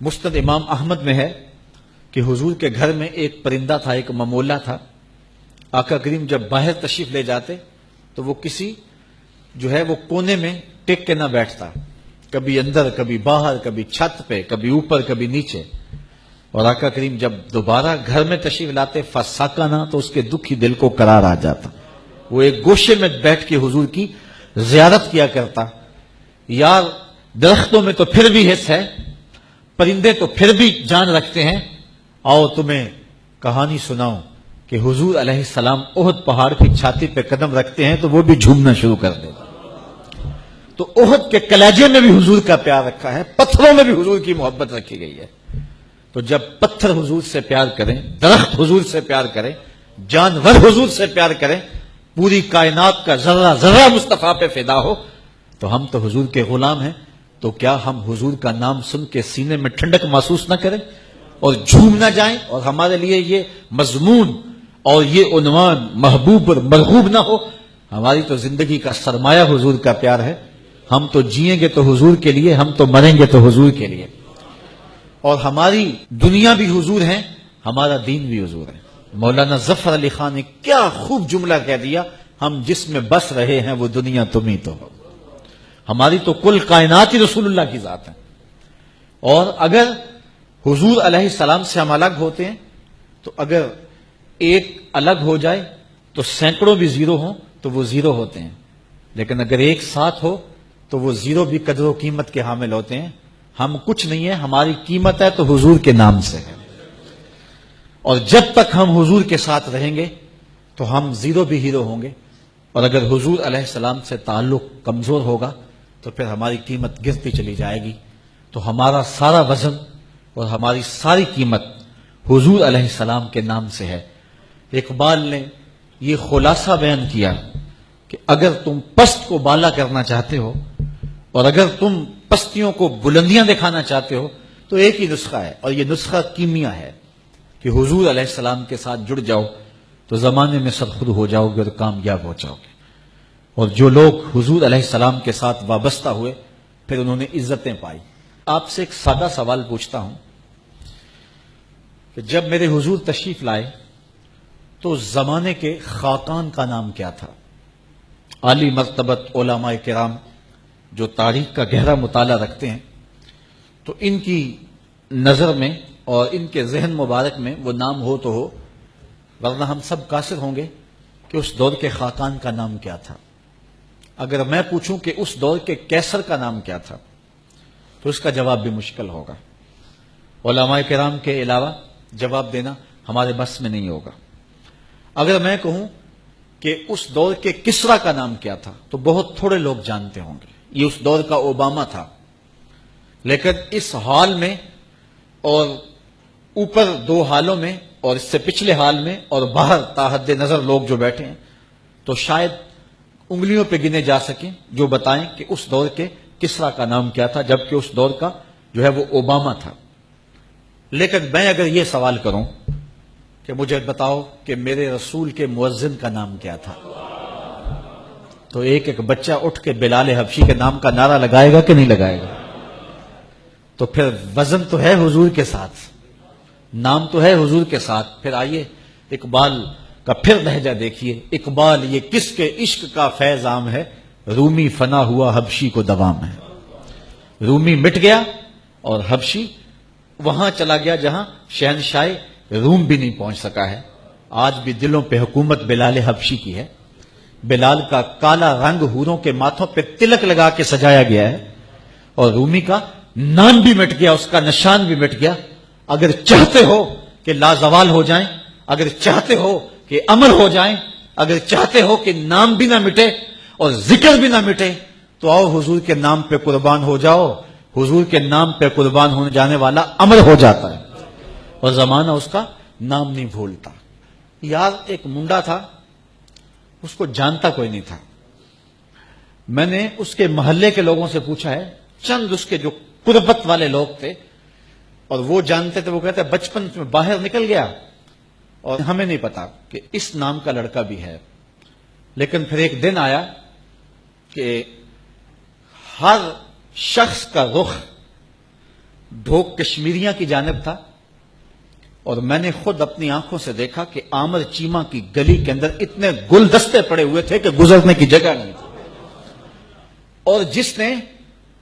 مسند امام احمد میں ہے کہ حضور کے گھر میں ایک پرندہ تھا، ایک ممولہ تھا. آقا کریم جب باہر تشریف لے جاتے تو وہ کسی جو ہے وہ کونے میں ٹک کے نہ بیٹھتا، کبھی اندر کبھی باہر، کبھی چھت پہ کبھی اوپر کبھی نیچے. اور آقا کریم جب دوبارہ گھر میں تشریف لاتے فساکنا تو اس کے دکھی دل کو قرار آ جاتا. وہ ایک گوشے میں بیٹھ کے حضور کی زیارت کیا کرتا. یار درختوں میں تو پھر بھی حص ہے، پرندے تو پھر بھی جان رکھتے ہیں، آؤ تمہیں کہانی سناؤں کہ حضور علیہ السلام احد پہاڑ کی چھاتی پہ قدم رکھتے ہیں تو وہ بھی جھومنا شروع کر دیتا. تو احد کے کلیجے میں بھی حضور کا پیار رکھا ہے، پتھروں میں بھی حضور کی محبت رکھی گئی ہے. تو جب پتھر حضور سے پیار کریں، درخت حضور سے پیار کریں، جانور حضور سے پیار کریں، پوری کائنات کا ذرہ ذرہ مصطفیٰ پہ فدا ہو، تو ہم تو حضور کے غلام ہیں. تو کیا ہم حضور کا نام سن کے سینے میں ٹھنڈک محسوس نہ کریں اور جھوم نہ جائیں، اور ہمارے لیے یہ مضمون اور یہ عنوان محبوب اور مرغوب نہ ہو؟ ہماری تو زندگی کا سرمایہ حضور کا پیار ہے. ہم تو جئیں گے تو حضور کے لیے، ہم تو مریں گے تو حضور کے لیے. اور ہماری دنیا بھی حضور ہے، ہمارا دین بھی حضور ہے. مولانا ظفر علی خان نے کیا خوب جملہ کہہ دیا، ہم جس میں بس رہے ہیں وہ دنیا تم ہی تو ہو. ہماری تو کل کائنات ہی رسول اللہ کی ذات ہے. اور اگر حضور علیہ السلام سے ہم الگ ہوتے ہیں تو اگر ایک الگ ہو جائے تو سینکڑوں بھی زیرو ہوں تو وہ زیرو ہوتے ہیں، لیکن اگر ایک ساتھ ہو تو وہ زیرو بھی قدر و قیمت کے حامل ہوتے ہیں. ہم کچھ نہیں ہے، ہماری قیمت ہے تو حضور کے نام سے ہے. اور جب تک ہم حضور کے ساتھ رہیں گے تو ہم زیرو بھی ہیرو ہوں گے. اور اگر حضور علیہ السلام سے تعلق کمزور ہوگا تو پھر ہماری قیمت گرتی چلی جائے گی. تو ہمارا سارا وزن اور ہماری ساری قیمت حضور علیہ السلام کے نام سے ہے. اقبال نے یہ خلاصہ بیان کیا کہ اگر تم پست کو بالا کرنا چاہتے ہو اور اگر تم پستیوں کو بلندیاں دکھانا چاہتے ہو تو ایک ہی نسخہ ہے، اور یہ نسخہ کیمیا ہے کہ حضور علیہ السلام کے ساتھ جڑ جاؤ تو زمانے میں سرخرد ہو جاؤ گے اور کامیاب ہو جاؤ گے. اور جو لوگ حضور علیہ السلام کے ساتھ وابستہ ہوئے پھر انہوں نے عزتیں پائی. آپ سے ایک سادہ سوال پوچھتا ہوں کہ جب میرے حضور تشریف لائے تو زمانے کے خاقان کا نام کیا تھا؟ عالی مرتبت علماء کرام جو تاریخ کا گہرا مطالعہ رکھتے ہیں تو ان کی نظر میں اور ان کے ذہن مبارک میں وہ نام ہو تو ہو، ورنہ ہم سب قاصر ہوں گے کہ اس دور کے خاقان کا نام کیا تھا. اگر میں پوچھوں کہ اس دور کے کیسر کا نام کیا تھا تو اس کا جواب بھی مشکل ہوگا. علماء کرام کے علاوہ جواب دینا ہمارے بس میں نہیں ہوگا. اگر میں کہوں کہ اس دور کے کسرا کا نام کیا تھا تو بہت تھوڑے لوگ جانتے ہوں گے. یہ اس دور کا اوباما تھا. لیکن اس حال میں اور اوپر دو حالوں میں اور اس سے پچھلے حال میں اور باہر تاحد نظر لوگ جو بیٹھے ہیں تو شاید انگلیوں پہ گنے جا سکیں جو بتائیں کہ اس دور کے کسرا کا نام کیا تھا، جبکہ اس دور کا جو ہے وہ اوباما تھا. لیکن میں اگر یہ سوال کروں کہ مجھے بتاؤ کہ میرے رسول کے مؤذن کا نام کیا تھا، تو ایک ایک بچہ اٹھ کے بلال حبشی کے نام کا نعرہ لگائے گا کہ نہیں لگائے گا؟ تو پھر وزن تو ہے حضور کے ساتھ، نام تو ہے حضور کے ساتھ. پھر آئیے اقبال کا پھر لہجہ دیکھیے. اقبال یہ کس کے عشق کا فیض عام ہے، رومی فنا ہوا حبشی کو دوام ہے. رومی مٹ گیا اور حبشی وہاں چلا گیا جہاں شہنشاہ روم بھی نہیں پہنچ سکا ہے. آج بھی دلوں پہ حکومت بلال حبشی کی ہے. بلال کا کالا رنگ حوروں کے ماتھوں پہ تلک لگا کے سجایا گیا ہے، اور رومی کا نام بھی مٹ گیا، اس کا نشان بھی مٹ گیا. اگر چاہتے ہو کہ لازوال ہو جائیں، اگر چاہتے ہو کہ امر ہو جائیں، اگر چاہتے ہو کہ نام بھی نہ مٹے اور ذکر بھی نہ مٹے تو آؤ حضور کے نام پہ قربان ہو جاؤ. حضور کے نام پہ قربان ہونے جانے والا امر ہو جاتا ہے اور زمانہ اس کا نام نہیں بھولتا. یار ایک منڈا تھا، اس کو جانتا کوئی نہیں تھا. میں نے اس کے محلے کے لوگوں سے پوچھا ہے، چند اس کے جو قربت والے لوگ تھے اور وہ جانتے تھے، وہ کہتے ہیں بچپن میں باہر نکل گیا اور ہمیں نہیں پتا کہ اس نام کا لڑکا بھی ہے. لیکن پھر ایک دن آیا کہ ہر شخص کا رخ ڈھوک کشمیریاں کی جانب تھا، اور میں نے خود اپنی آنکھوں سے دیکھا کہ عامر چیمہ کی گلی کے اندر اتنے گلدستے پڑے ہوئے تھے کہ گزرنے کی جگہ نہیں تھی، اور جس نے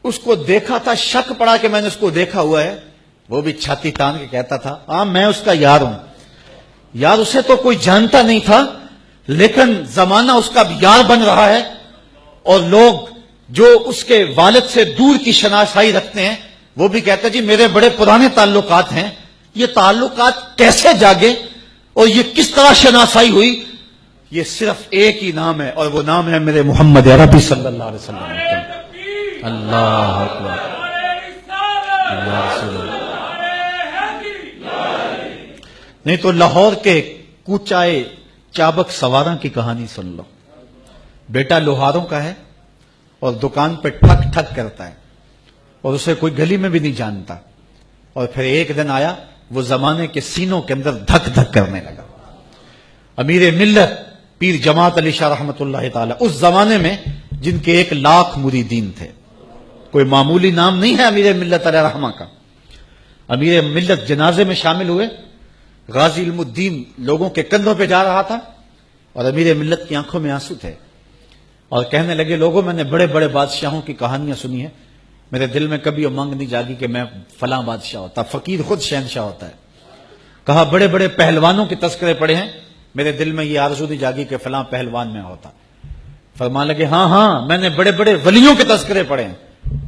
اس کو دیکھا تھا، شک پڑا کہ میں نے اس کو دیکھا ہوا ہے، وہ بھی چھاتی تان کے کہتا تھا ہاں میں اس کا یار ہوں۔ یار اسے تو کوئی جانتا نہیں تھا، لیکن زمانہ اس کا یار بن رہا ہے، اور لوگ جو اس کے والد سے دور کی شناسائی رکھتے ہیں وہ بھی کہتے ہیں جی میرے بڑے پرانے تعلقات ہیں، یہ تعلقات کیسے جاگے اور یہ کس طرح شناسائی ہوئی؟ یہ صرف ایک ہی نام ہے، اور وہ نام ہے میرے محمد عربی صلی اللہ علیہ وسلم۔ اللہ اکبر، یا رسول اللہ۔ نہیں تو لاہور کے کوچائے چابک سواراں کی کہانی سن لو۔ بیٹا لوہاروں کا ہے اور دکان پہ ٹھک ٹھک کرتا ہے، اور اسے کوئی گلی میں بھی نہیں جانتا، اور پھر ایک دن آیا وہ زمانے کے سینوں کے اندر دھک دھک کرنے لگا۔ امیر ملت پیر جماعت علی شاہ رحمت اللہ تعالی، اس زمانے میں جن کے 1,00,000 مریدین تھے، کوئی معمولی نام نہیں ہے امیر ملت علیہ رحمہ کا۔ امیر ملت جنازے میں شامل ہوئے، غازی علم الدین لوگوں کے کندھوں پہ جا رہا تھا، اور امیر ملت کی آنکھوں میں آنسو تھے، اور کہنے لگے لوگوں میں نے بڑے بڑے بادشاہوں کی کہانیاں سنی ہیں، میرے دل میں کبھی امنگ نہیں جاگی کہ میں فلاں بادشاہ ہوتا، فقیر خود شہنشاہ ہوتا ہے۔ کہا بڑے بڑے پہلوانوں کے تذکرے پڑے ہیں، میرے دل میں یہ آرزو نہیں جاگی کہ فلاں پہلوان میں ہوتا۔ فرمان لگے ہاں میں نے بڑے بڑے ولیوں کے تذکرے پڑے ہیں،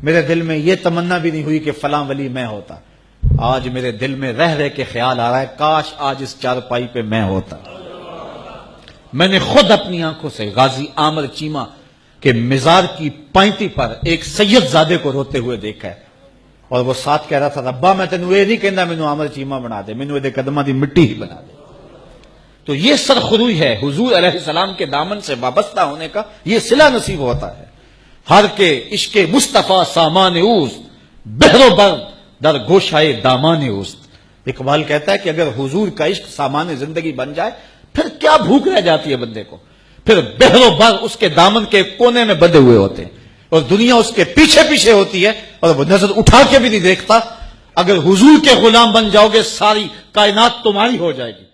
میرے دل میں یہ تمنا بھی نہیں ہوئی کہ فلاں ولی میں ہوتا۔ آج میرے دل میں رہ رہ کے خیال آ رہا ہے کاش آج اس چارپائی پہ میں ہوتا۔ میں نے خود اپنی آنکھوں سے غازی عامر چیمہ کے مزار کی پائنتی پر ایک سید زادے کو روتے ہوئے دیکھا ہے، اور وہ ساتھ کہہ رہا تھا ربا میں تینوں یہ نہیں کہنا مینوں عامر چیمہ بنا دے، مینوں دے قدماں دی مٹی ہی بنا دے۔ تو یہ سرخروئی ہے حضور علیہ السلام کے دامن سے وابستہ ہونے کا، یہ صلہ نصیب ہوتا ہے۔ ہر کے عشق مصطفیٰ سامان اوست، بحر و بر در گوشائے دامان اوست۔ اقبال کہتا ہے کہ اگر حضور کا عشق سامان زندگی بن جائے پھر کیا بھوک رہ جاتی ہے بندے کو، پھر بحر و بر اس کے دامن کے کونے میں بندھے ہوئے ہوتے ہیں، اور دنیا اس کے پیچھے پیچھے ہوتی ہے، اور وہ نظر اٹھا کے بھی نہیں دیکھتا۔ اگر حضور کے غلام بن جاؤ گے ساری کائنات تمہاری ہو جائے گی۔